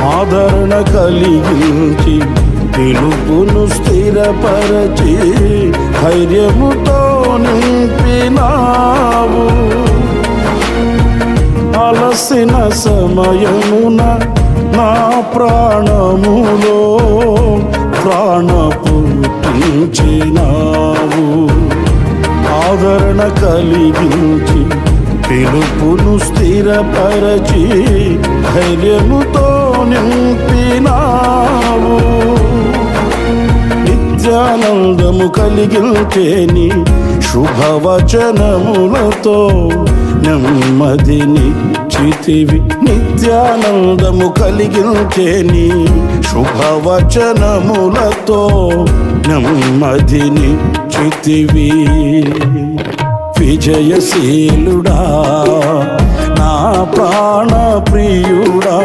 ఆదరణ కలిగించి పిలుపును స్థిరపరచి ధైర్యముతో నింపినావు. అలసిన సమయమున నా ప్రాణములో ప్రాణ పుట్టించినావు. ఆదరణ కలిగించి పిలుపును స్థిరపరచి ధైర్యముతో నింపినావు. నిత్యానందము కలిగించేని శుభవచనములతో నెమ్మదినిచ్చితివి. నిత్యానందము కలిగించేని శుభవచనములతో నెమ్మదినిచ్చితివి. విజయశీలుడా నా ప్రాణ ప్రియుడా